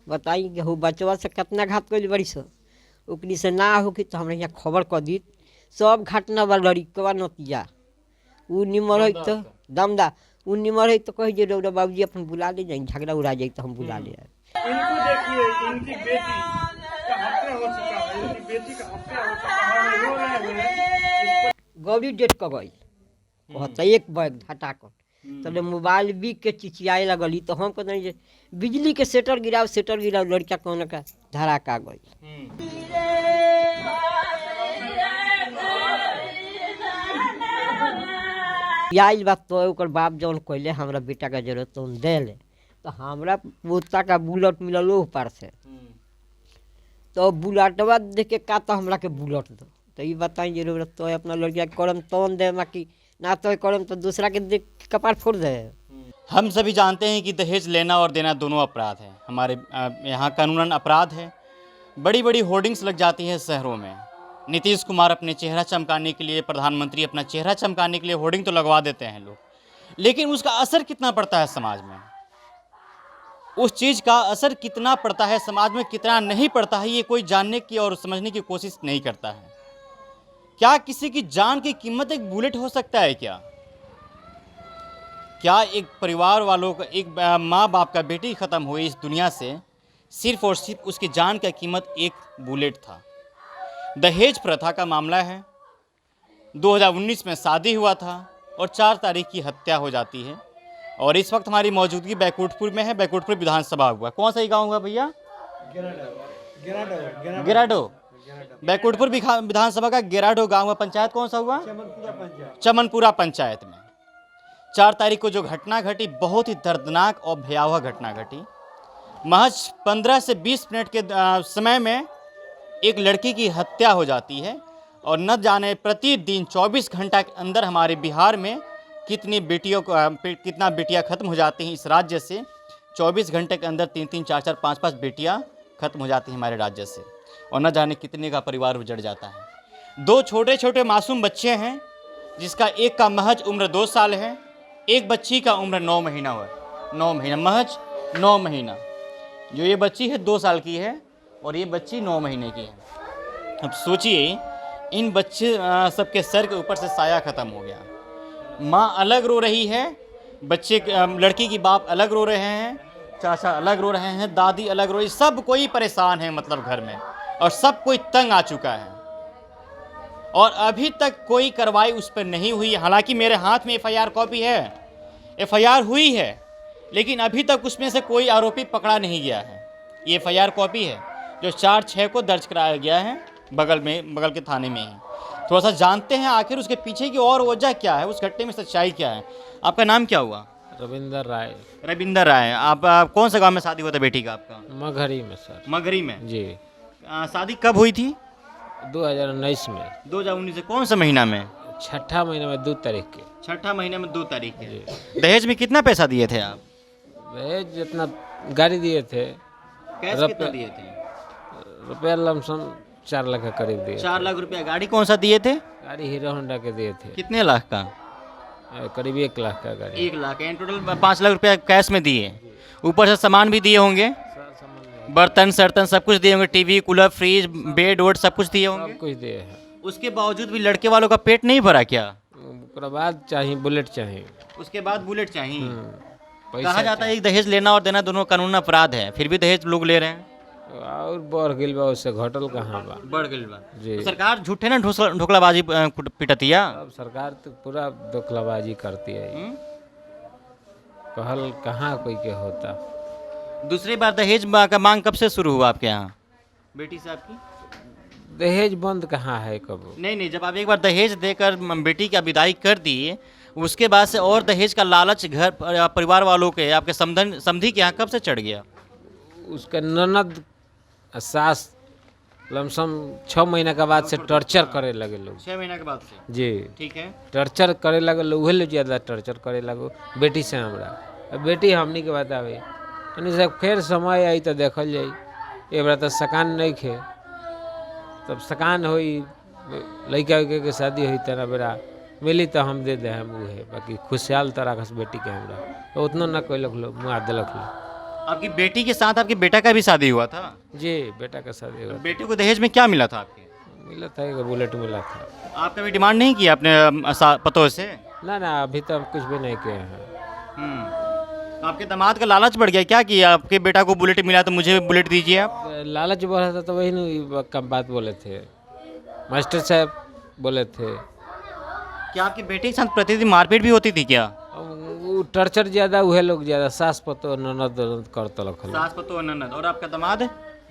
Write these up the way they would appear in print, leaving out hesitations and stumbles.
बताई कि हो बचवा से कितना घात कर बड़ी सो ओकरी से ना हो कि तो हमरा यहाँ खबर कर दी सब घटना बा लड़िकवा नतिया उ निमर है तो दमदा उ निमर है तो कह जे रौरा बाबूजी अपन बुला ले जाए झगड़ा उड़ा जाए तो हम बुला ले आए। इनको देखिए इनकी बेटी का हत्या हो चुका है, इनकी बेटी का हत्या हो चुका है, रो रहे हैं। गौरी डेट क गई कहता एक बैग घटा कर तो मोबाइल बिक के चिचियाए लगली तो हम कहते जे बिजली के सेटर गिराओ लड़का कौन का धड़ाका गई। आइल बात तो ओकर बाप जौन कहले हमरा बेटा का जरूरत तो दे ले तो हमरा पोता का बुलेट मिलल पार से तो बुलेटवा देख के का तो हमरा के बुलेट दो तो ये बताई जरूरत तो अपना लड़किया करम तौन दे बाकी ना तो करम तो दूसरा के देख कपार फोड़ दे। हम सभी जानते हैं कि दहेज लेना और देना दोनों अपराध है। हमारे यहाँ कानूनन अपराध है। बड़ी बड़ी होर्डिंग्स लग जाती हैं शहरों में। नीतीश कुमार अपने चेहरा चमकाने के लिए, प्रधानमंत्री अपना चेहरा चमकाने के लिए होर्डिंग तो लगवा देते हैं लोग, लेकिन उसका असर कितना पड़ता है समाज में, उस चीज़ का असर कितना पड़ता है समाज में, कितना नहीं पड़ता है, ये कोई जानने की और समझने की कोशिश नहीं करता है। क्या किसी की जान की कीमत एक बुलेट हो सकता है क्या? क्या एक परिवार वालों का, एक माँ बाप का बेटी ख़त्म हुई इस दुनिया से सिर्फ और सिर्फ उसकी जान का कीमत एक बुलेट था? दहेज प्रथा का मामला है। 2019 में शादी हुआ था और 4 तारीख की हत्या हो जाती है और इस वक्त हमारी मौजूदगी बैकुंठपुर में है। बैकुंठपुर विधानसभा हुआ। कौन सा ही गाँव हुआ भैया? गिराडो। बैकुंठपुर विधानसभा का गिराडो गाँव हुआ। पंचायत कौन सा हुआ? चमनपुरा पंचायत में 4 तारीख को जो घटना घटी, बहुत ही दर्दनाक और भयावह घटना घटी। महज 15 से 20 मिनट के समय में एक लड़की की हत्या हो जाती है और न जाने प्रतिदिन 24 घंटा के अंदर हमारे बिहार में कितनी बेटियां खत्म हो जाती हैं इस राज्य से। 24 घंटे के अंदर 3-3, 4-4, 5-5 बेटियां खत्म हो जाती हैं हमारे राज्य से और न जाने कितने का परिवार उजड़ जाता है। 2 छोटे छोटे मासूम बच्चे हैं जिसका एक का महज उम्र 2 साल है, एक बच्ची का उम्र 9 महीना हुआ। 9 महीना, महज 9 महीना। जो ये बच्ची है 2 साल की है और ये बच्ची 9 महीने की है। अब सोचिए, इन बच्चे सबके सर के ऊपर से साया ख़त्म हो गया। माँ अलग रो रही है, बच्चे लड़की की बाप अलग रो रहे हैं, चाचा अलग रो रहे हैं, दादी अलग रो रही, सब कोई परेशान है मतलब घर में, और सब कोई तंग आ चुका है और अभी तक कोई कार्रवाई उस पर नहीं हुई। हालांकि मेरे हाथ में FIR कॉपी है, FIR हुई है, लेकिन अभी तक उसमें से कोई आरोपी पकड़ा नहीं गया है। ये FIR कॉपी है जो 4-6 को दर्ज कराया गया है बगल के थाने में ही। थोड़ा सा जानते हैं आखिर उसके पीछे की और वजह क्या है, उस घटने में सच्चाई क्या है। आपका नाम क्या हुआ? रविंदर राय। रविंदर राय। आप कौन सा गांव में शादी हुआ था बेटी का आपका? मगहरी में सर। मगहरी में जी। शादी कब हुई थी? 2019 में। 2019 से कौन सा महीना में? 6ठा महीने में 2 तारीख के। 6ठा महीने में 2 तारीख के। दहेज में कितना पैसा दिए थे आप? दहेज जितना गाड़ी दिए थे। कैश कितना दिए थे? रुपया लमसम 4 लाख के करीब दिए। 4 लाख रुपया। गाड़ी कौन सा दिए थे? गाड़ी हीरो होंडा के दिए थे। कितने लाख का? करीब 1 लाख का गाड़ी। 1 लाख। टोटल 5 लाख रुपया कैश में दिए। ऊपर से सामान भी दिए होंगे, बर्तन सर्तन सब कुछ दिए होंगे, टीवी, कूलर, फ्रिज, बेड वोड सब कुछ दिए होंगे। सब कुछ दिए हैं। उसके बावजूद भी लड़के वालों का पेट नहीं भरा क्या? उसके बाद चाहिए बुलेट चाहिए। उसके बाद बुलेट चाहिए। पैसा कहा जाता है दहेज लेना और देना दोनों कानून अपराध है, फिर भी दहेज लोग ले रहे हैं। और बढ़ गई बा, उससे घटल कहाँ बा? बढ़ गई बा जी। तो सरकार झूठे ना ढोकलाबाजी पिटतिया। अब सरकार तो पूरा धोखलाबाजी करती है। कहल कहाँ कोई के होता। दूसरी बार दहेज का मांग कब से शुरू हुआ आपके यहाँ बेटी साहब की? दहेज बंद कहाँ है कब? नहीं, जब आप एक बार दहेज देकर बेटी का विदाई कर दिए, उसके बाद से और दहेज का लालच घर परिवार वालों के, आपके समधी के यहाँ कब से चढ़ गया? उसका ननद सास लमसम 6 महीना के बाद से टॉर्चर करे लगे लोग। 6 महीना के बाद से? जी। ठीक है। टॉर्चर करे लगे लोग, उहे लोग ज़्यादा टॉर्चर करे लगो बेटी से हमरा। अब बेटी हमनी के बतावे यानी सब खैर समय आई तो देखल जाई। ए बार तो सकान नहीं खे, तब सकान होई, लड़का के शादी हुई तना बेरा मिली तो हम दे दे हम वो है, बाकी खुशहाल तो राखस बेटी के हमरा तो उतना ना कोई लोग मुँह दिलक लोग। आपकी बेटी के साथ आपके बेटा का भी शादी हुआ था? जी बेटा का शादी हुआ, बेटे को दहेज में क्या मिला था आपके? मिला था एक बुलेट मिला था। आपका भी डिमांड नहीं किया अपने पतों से? ना अभी तो कुछ भी नहीं किए हैं। तो आपके दामाद का लालच बढ़ गया क्या कि आपके बेटा को बुलेट मिला तो मुझे भी बुलेट दीजिए आप? लालच बढ़ा था तो वही नहीं कम बात बोले थे, मास्टर साहब बोले थे। क्या आपके बेटे के साथ प्रतिदिन मारपीट भी होती थी क्या? वो टर्चर ज़्यादा हुए लोग ज़्यादा, सास पतो ननद करते लोग। सास पतो ननद। और आपका दामाद?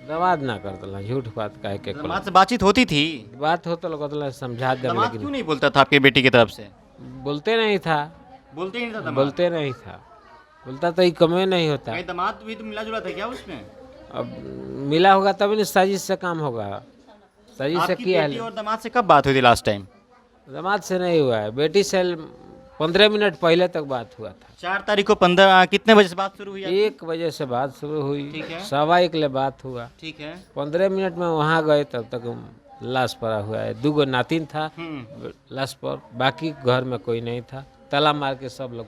दमाद ना करते झूठ बात कहे के दामाद से बातचीत होती थी? बात होता लोग समझा दे, दामाद लेकिन क्यों नहीं बोलता था आपके बेटी की तरफ से? बोलते नहीं था, बोलते ही नहीं था दामाद? बोलते नहीं था, बोलता तो ये कमे नहीं होता। कहीं दामाद भी तो मिला जुला था क्या उसमें? अब मिला होगा तभी नहीं साजिश से काम होगा, साजिश से आपकी किया बेटी है। और दामाद से कब बात हुई थी लास्ट टाइम? दामाद से नहीं हुआ है, बेटी से 15 मिनट पहले तक बात हुआ था। 4 तारीख को 15 कितने बजे से बात शुरू हुई आपकी? 1 बजे से बात शुरू हुई, ठीक है। 1:15 ले बात हुआ। ठीक है। 15 मिनट में वहाँ गए तब तक लाश पड़ा हुआ है, 2 नातिन था लाश पर, बाकी घर में कोई नहीं था। ताला मार के सब लोग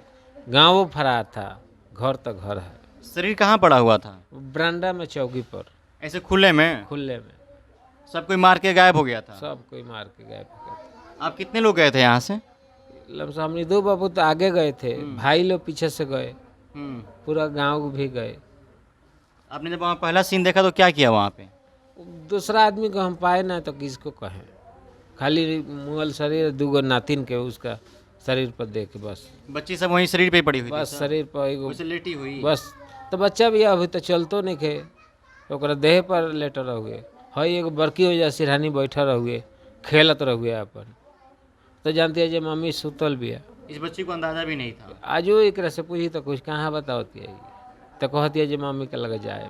गाँव फरार था, घर तक घर है। शरीर कहाँ पड़ा हुआ था? बरामदा में चौकी पर ऐसे खुले में? खुले में, सब कोई मार के गायब हो गया था? सब कोई मार के गए। आप कितने लोग गए थे यहाँ से? लमसम हमने 2 बाबू तो आगे गए थे, भाई लोग पीछे से गए, पूरा गांव भी गए। आपने जब वहाँ पहला सीन देखा तो क्या किया वहाँ पे? दूसरा आदमी को हम पाए ना तो किसको कहें, खाली मुगल शरीर 2 नातिन के उसका शरीर पर देखे बस। बच्ची सब वहीं शरीर पे ही पड़ी हुई बस शरीर पर एगो थी? लेटी हुई? बस। तो बच्चा भी अभी तो चलतो नहीं खे, ओकरा देह पर लेटर रहुए, हई एगो बड़की हो जा सिरहानी बैठा रहुए, खेलत रहुए अपन। तो जानती है जो मम्मी सुतल भी है। इस बच्ची को अंदाजा भी नहीं था? आजो एक से पूछी तो कुछ कहाँ बताती है, तो कहती है जो मम्मी के लग जाए।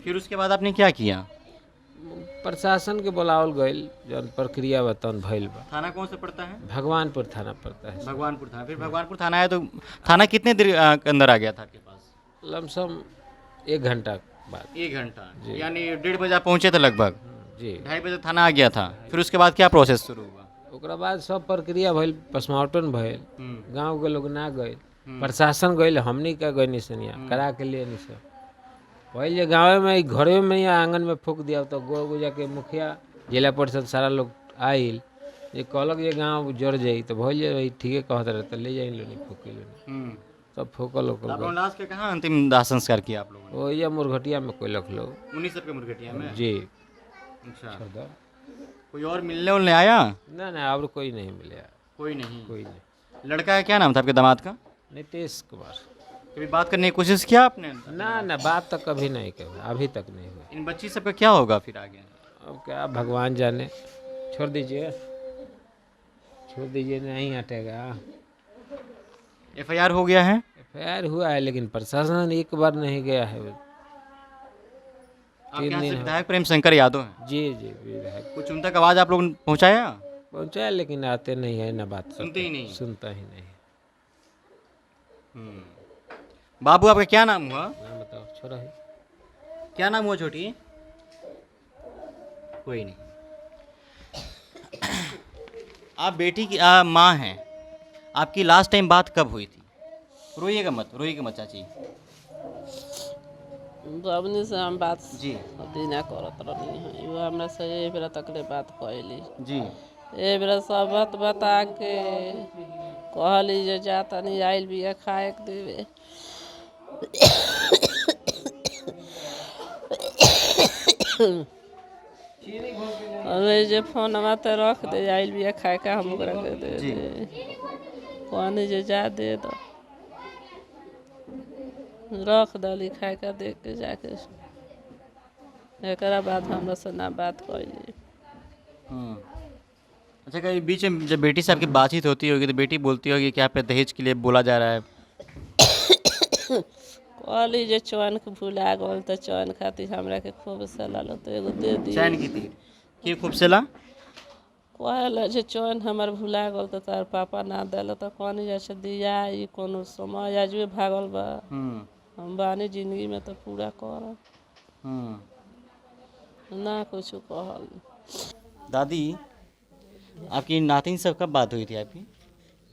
फिर उसके बाद आपने क्या किया? प्रशासन के बुलावल गईल, जौन प्रक्रिया बतौन भइल बा। थाना कौन सा पड़ता है? भगवानपुर थाना पड़ता है। भगवानपुर थाना। फिर भगवानपुर थाना आया तो थाना कितने देर के अंदर आ गया था आपके पास? लमसम 1 घंटा बाद। 1 घंटा यानी 1:30 बजे आप पहुँचे थे लगभग? जी 2:30 बजे थाना आ गया था। फिर उसके बाद क्या प्रोसेस शुरू हुआ? ओकरा बाद सब प्रक्रिया भइल, पोस्टमार्टम भइल, गांव के लोग ना गए, प्रशासन गए, हमनी का गए निसनिया करा के लिए नहीं सब पहले गाँव में घरे में या आंगन में फूक दिया। तो गो जाके मुखिया जिला परिषद सारा लोग आयल, ये कहलक ये गाँव जड़ जाई तो भैया भाई ठीक कहते रहे तो ले जाए लोनी फूकी लोनी, तब फूकल आप लाश के कहाँ अंतिम दाह संस्कार किया आप लोगों ने? वो या मुरघटिया में कोई लोग उन्हीं सबके मुरघटिया में? जी। अच्छा। कोई और मिलने उलने आया? ना और कोई नहीं मिले। कोई नहीं? कोई नहीं। लड़का का क्या नाम था आपके दामाद का? नीतीश कुमार। कभी बात करने की कोशिश किया आपने? ना बात तो कभी नहीं कही, अभी तक नहीं हुआ। इन बच्ची सबका क्या होगा फिर आगे? अब क्या भगवान जाने, छोड़ दीजिए नहीं हटेगा। FIR हो गया है? FIR हुआ है लेकिन प्रशासन एक बार नहीं गया है। आपके यहाँ से विधायक प्रेम शंकर यादव हैं? जी विधायक कुछ उन तक आवाज़ आप लोग ने पहुँचाया? पहुँचाया लेकिन आते नहीं है, ना बात सुनते ही नहीं? सुनता ही नहीं। बाबू आपका क्या नाम हुआ? नाम बताओ छोड़ा है। क्या नाम हुआ छोटी? कोई नहीं। आप बेटी की माँ हैं, आपकी लास्ट टाइम बात कब हुई थी? रोइएगा मत चाची। जबनी से हम बात जी दीना करत रहनी है, यो हमरा से ए बेरा तकले बात कहली। जी। ए बेरा सब बात बता के कहली जे जा तनी आइल बिया खाए के देवे। अरे जे फोनवा ते रख दे, आइल बिया खाए के हम ओकरा के दे दे, कहनी जे जा दे दो, रख दली खाए का देख के जाके। एकरा बाद हमरा से ना बात कैली। अच्छा, कहीं बीच में जब बेटी से आपकी बातचीत होती होगी तो बेटी बोलती होगी कि आप पे दहेज के लिए बोला जा रहा है? कहली जे चैन के भुला गल तो चैन खातिर हमरा के खूब सलाल तो एगो दे दी। चैन की थी कि खूब सला? कहल जे चैन हमर भुला गल तो तार पापा ना दिल तो कहनी जैसे दिया ई कोनो समय आजुए भागल बा, हम बानी जिंदगी में तो पूरा कर ना कुछ कहल। दादी, आपकी नातिन सब कब बात हुई थी आपकी?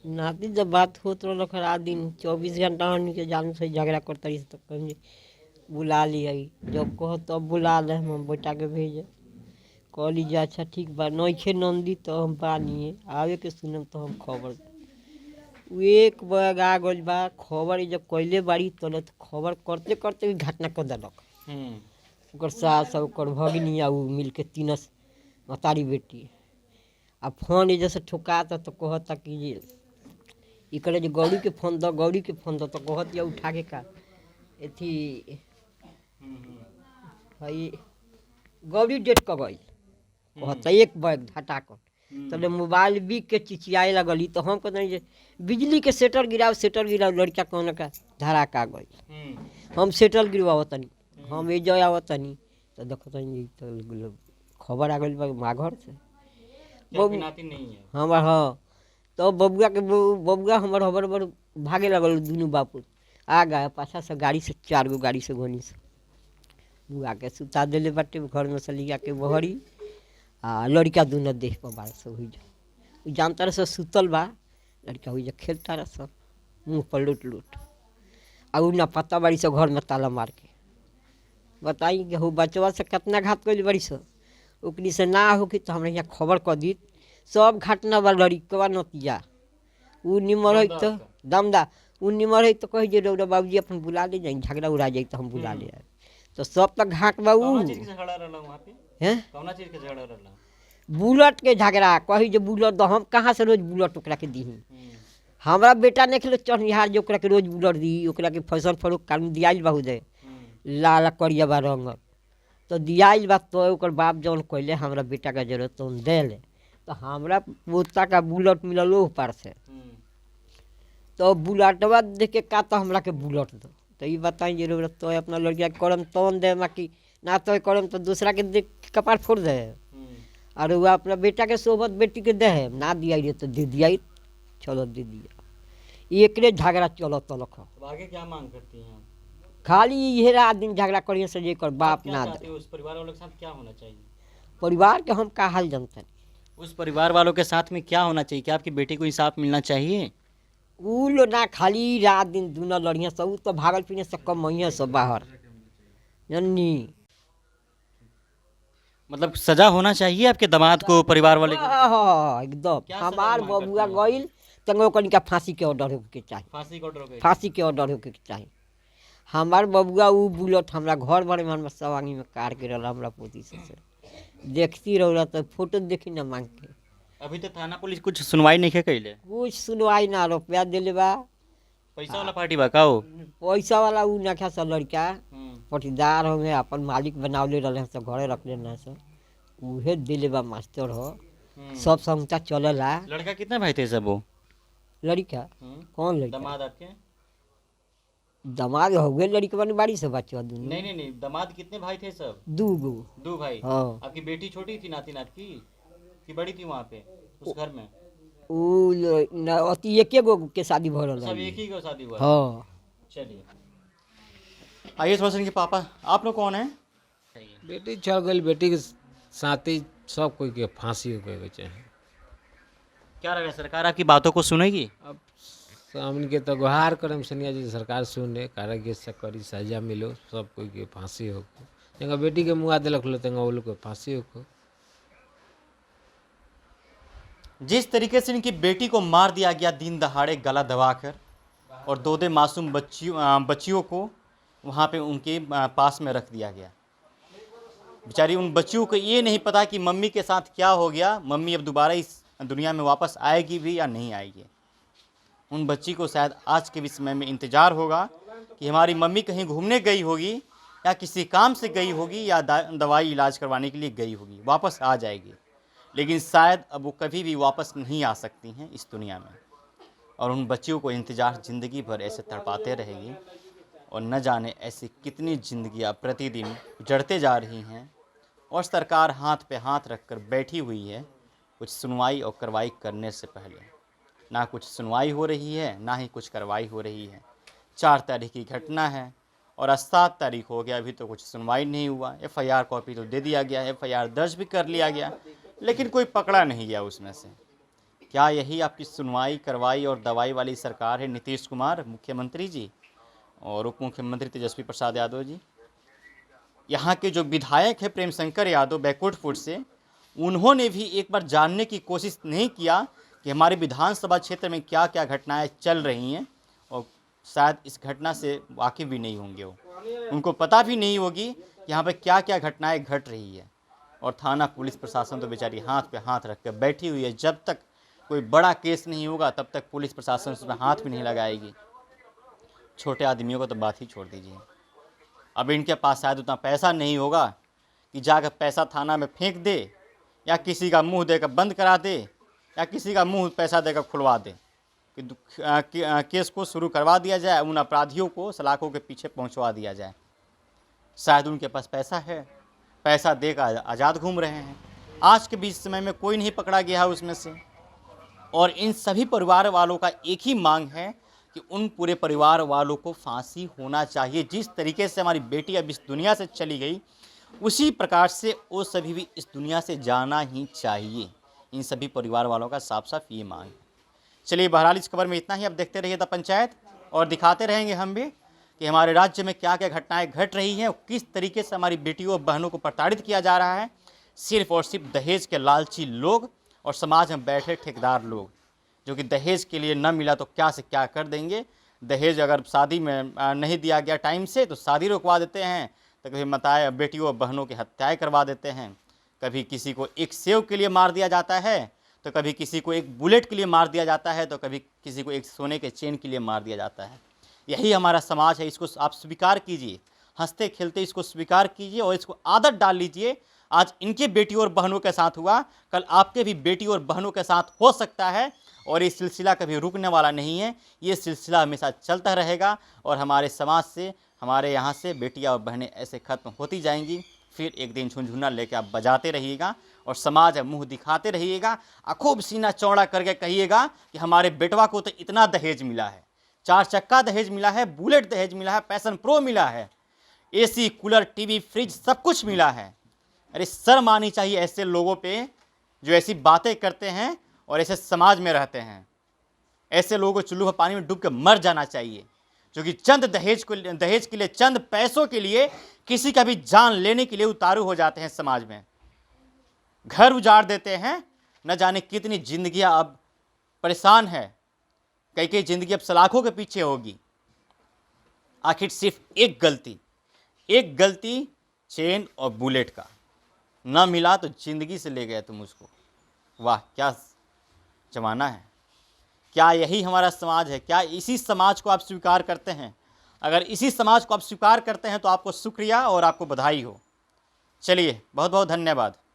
नाती जब बात होत रहा रात दिन 24 घंटा हमनी के जान से झगड़ा करता रही तो कहीं बुला लिया जब कहो तब बुला ले हम बेटा के भेजे कहली जे अच्छा ठीक बा नइखे नंदी तो हम बानिए आवे के सुनम तो हम खबर उ एक बैग आ गइल बा खबर जब कैले बाड़ी तो खबर करते करते भी घटना कर देलक ओकर सास ओकर भगिनी आ उ मिल के तीनस मतारी बेटी आ फोन जैसे ठुकाता तो कहता कि जे इकड़े जो गौरी के फोन दो तो कहत या उठा के का एथी भाई गौरी डेट क गई कहता एक बैग घटा कर तो मोबाइल बिक के चिचियाए लगली तो हम कहते जे बिजली के सेटर गिराओ लड़का कौन का धड़ाका गई हम सेटर गिरवावतनी हम ए जय आवतनी तो देखो तो खबर आ गई माँ घर से हमार हाँ तो बबुआ हमार हबर हबर भागे लगल दुनू बापू आ गए पाछा से गाड़ी से 4 गो गाड़ी से घोनी से बुआ के सुता दिले बाटे घर में से लिया के बहरी आ लड़का दोनों देह पर बार से हुई जा जानता रहे सुतल बा लड़का हुई जा खेलता रहे सब मुँह पर लूट आ उ ना पता बाड़ी से घर में ताला मार के बताई कि हो बचवा से कितना घात कर बड़ी से ओकरी से ना हो कि तो हमरा यहाँ खबर कर दी सब घटना बा लड़कवा नतिया उ निमर है तो दमदा उ निमर है तो कही जे रौरा बाबूजी अपन बुला ले जाई झगड़ा उड़ा जाई तो हम बुला ले आए तो सब तक घाट बा उ हैं बुलेट के झगड़ा कही जे बुलेट दो हम कहाँ से रोज बुलेट ओकरा के दी हमारा बेटा नहीं खेलो चढ़निहार जो ओकरा के रोज बुलेट दी ओकरा के फसल फरोख कानून दियाइल बा दे लाल करिया बा रंग तो दियाइल बा तो ओकर बाप जौन कहले हमरा बेटा का जरूरत तो दे ले तो हमरा पोता का बुलेट मिलल ओ पार से तो बुलेटवा देख के का तो हमरा के बुलेट दो तो ये बताई जरूरत तो अपना लड़किया के करम तौन दे बाकी ना तो करम तो दूसरा के देख कपार फोड़ दे और वो अपना बेटा के सोबत बेटी के दे ना दिया रे तो दे दिया चलो दे दिया एकरे झगड़ा चलो तलक आगे क्या मांग करती हैं? खाली ये रात दिन झगड़ा करिए से जेकर बाप ना दे उस परिवार वालों के साथ क्या होना चाहिए? परिवार के हम का हाल जानते हैं उस परिवार वालों के साथ में क्या होना चाहिए? क्या आपकी बेटी को इंसाफ मिलना चाहिए? उ लो ना खाली रात दिन दूना लड़िया सब उ तो भागल पीने से कम महिया सब बाहर जन्नी मतलब सजा होना चाहिए आपके दामाद को परिवार वाले को? एकदम हमार बबुआ गइल तंगो कनिका फांसी के ऑर्डर होके चाहिए फांसी के ऑर्डर होके चाहिए हमार बबुआ उ बुलेट हमरा घर भर में हमरा सवांगी में कार के रहल हमरा पोती से देखती रहो तो फोटो देखी ना मांग के अभी तो थाना पुलिस कुछ सुनवाई नहीं कैले? कुछ सुनवाई ना रुपया दिले बा पैसा वाला पार्टी बा का हो? पैसा वाला उ नखा से लड़का पटीदार हमें अपन मालिक बनावले रहे से घरे रख लेना से उहे दिले बा मास्टर हो सब संस्था चलेला। लड़का कितने भाई थे सब वो? लड़का कौन लड़का? दामाद आपके? दामाद हो गए लड़के वाली बाड़ी से बच्चा दून नहीं दामाद कितने भाई थे सब? 2 भाई। हाँ। आपकी बेटी छोटी थी नाती नात की बड़ी थी वहाँ पे उस घर में? अति एके गो के शादी भ रहल सब एक ही को शादी हुआ? हाँ। चलिए आइए रोशन के पापा आप लोग कौन है? बेटी चल गई बेटी के साथ ही सब कोई के फांसी हो गए चाहे क्या लगा सरकार आपकी बातों को सुनेगी? अब सामने के तो गुहार करम सनिया जी सरकार सुने कारागे से करी सजा मिलो सब कोई के फांसी हो तेंगा बेटी के मुआ दिलक लो तेंगा वो लोग के फांसी हो। जिस तरीके से इनकी बेटी को मार दिया गया दिन दहाड़े गला दबाकर और 2 मासूम बच्चियों को वहाँ पे उनके पास में रख दिया गया। बेचारी उन बच्चियों को ये नहीं पता कि मम्मी के साथ क्या हो गया, मम्मी अब दोबारा इस दुनिया में वापस आएगी भी या नहीं आएगी। उन बच्ची को शायद आज के भी समय में इंतज़ार होगा कि हमारी मम्मी कहीं घूमने गई होगी या किसी काम से गई होगी या दवाई इलाज करवाने के लिए गई होगी, वापस आ जाएगी। लेकिन शायद अब वो कभी भी वापस नहीं आ सकती हैं इस दुनिया में और उन बच्चियों को इंतज़ार ज़िंदगी भर ऐसे तड़पाते रहेगी और न जाने ऐसी कितनी ज़िंदगियाँ प्रतिदिन उजड़ते जा रही हैं और सरकार हाथ पे हाथ रखकर बैठी हुई है कुछ सुनवाई और कार्रवाई करने से पहले। ना कुछ सुनवाई हो रही है ना ही कुछ कार्रवाई हो रही है। 4 तारीख की घटना है और 7 तारीख हो गया, अभी तो कुछ सुनवाई नहीं हुआ। FIR कॉपी तो दे दिया गया है, FIR दर्ज भी कर लिया गया, लेकिन कोई पकड़ा नहीं गया उसमें से। क्या यही आपकी सुनवाई करवाई और दवाई वाली सरकार है नीतीश कुमार मुख्यमंत्री जी और उप मुख्यमंत्री तेजस्वी प्रसाद यादव जी? यहाँ के जो विधायक है प्रेम शंकर यादव बैकुंठपुर से, उन्होंने भी एक बार जानने की कोशिश नहीं किया कि हमारे विधानसभा क्षेत्र में क्या क्या घटनाएं चल रही हैं, और शायद इस घटना से वाकिफ़ भी नहीं होंगे वो, उनको पता भी नहीं होगी कि यहाँ पे क्या क्या घटनाएं घट रही है। और थाना पुलिस प्रशासन तो बेचारी हाथ पे हाथ रख कर बैठी हुई है। जब तक कोई बड़ा केस नहीं होगा तब तक पुलिस प्रशासन उसमें हाथ भी नहीं लगाएगी। छोटे आदमियों को तो बात ही छोड़ दीजिए। अब इनके पास शायद उतना पैसा नहीं होगा कि जाकर पैसा थाना में फेंक दे, या किसी का मुंह देकर बंद करा दे, या किसी का मुंह पैसा देकर खुलवा दे कि केस को शुरू करवा दिया जाए, उन अपराधियों को सलाखों के पीछे पहुंचवा दिया जाए। शायद उनके पास पैसा है, पैसा देकर आज़ाद घूम रहे हैं। आज के बीच समय में कोई नहीं पकड़ा गया है उसमें से। और इन सभी परिवार वालों का एक ही मांग है कि उन पूरे परिवार वालों को फांसी होना चाहिए। जिस तरीके से हमारी बेटी अब इस दुनिया से चली गई, उसी प्रकार से वो सभी भी इस दुनिया से जाना ही चाहिए। इन सभी परिवार वालों का साफ साफ ये मांग है। चलिए, बहरहाल इस खबर में इतना ही। अब देखते रहिए द पंचायत, और दिखाते रहेंगे हम भी कि हमारे राज्य में क्या क्या घटनाएं घट रही हैं और किस तरीके से हमारी बेटियों और बहनों को प्रताड़ित किया जा रहा है, सिर्फ और सिर्फ दहेज के लालची लोग और समाज में बैठे ठेकेदार लोग, जो कि दहेज के लिए न मिला तो क्या से क्या कर देंगे। दहेज अगर शादी में नहीं दिया गया टाइम से तो शादी रुकवा देते हैं, तो कभी बताए बेटियों और बहनों की हत्याएँ करवा देते हैं। कभी किसी को एक सेव के लिए मार दिया जाता है, तो कभी किसी को एक बुलेट के लिए मार दिया जाता है, तो कभी किसी को एक सोने के चेन के लिए मार दिया जाता है। यही हमारा समाज है। इसको आप स्वीकार कीजिए, हंसते खेलते इसको स्वीकार कीजिए और इसको आदत डाल लीजिए। आज इनके बेटियों और बहनों के साथ हुआ, कल आपके भी बेटी और बहनों के साथ हो सकता है। और ये सिलसिला कभी रुकने वाला नहीं है, ये सिलसिला हमेशा चलता रहेगा। और हमारे समाज से, हमारे यहाँ से बेटियाँ और बहनें ऐसे ख़त्म होती जाएंगी। फिर एक दिन झुनझुना लेकर आप बजाते रहिएगा और समाज मुंह दिखाते रहिएगा, खूब सीना चौड़ा करके कहिएगा कि हमारे बेटवा को तो इतना दहेज मिला है, 4 चक्का दहेज मिला है, बुलेट दहेज मिला है, पैशन प्रो मिला है, एसी, कूलर, टीवी, फ्रिज सब कुछ मिला है। अरे शर्म आनी चाहिए ऐसे लोगों पे जो ऐसी बातें करते हैं और ऐसे समाज में रहते हैं। ऐसे लोगों को चुल्लू पानी में डूब के मर जाना चाहिए, जो कि चंद दहेज के लिए, चंद पैसों के लिए किसी का भी जान लेने के लिए उतारू हो जाते हैं। समाज में घर उजाड़ देते हैं। न जाने कितनी जिंदगियां अब परेशान है, कई जिंदगी अब सलाखों के पीछे होगी। आखिर सिर्फ एक गलती चेन और बुलेट का न मिला तो जिंदगी से ले गए तुम उसको। वाह, क्या जमाना है। क्या यही हमारा समाज है? क्या इसी समाज को आप स्वीकार करते हैं? अगर इसी समाज को आप स्वीकार करते हैं तो आपको शुक्रिया और आपको बधाई हो। चलिए, बहुत बहुत धन्यवाद।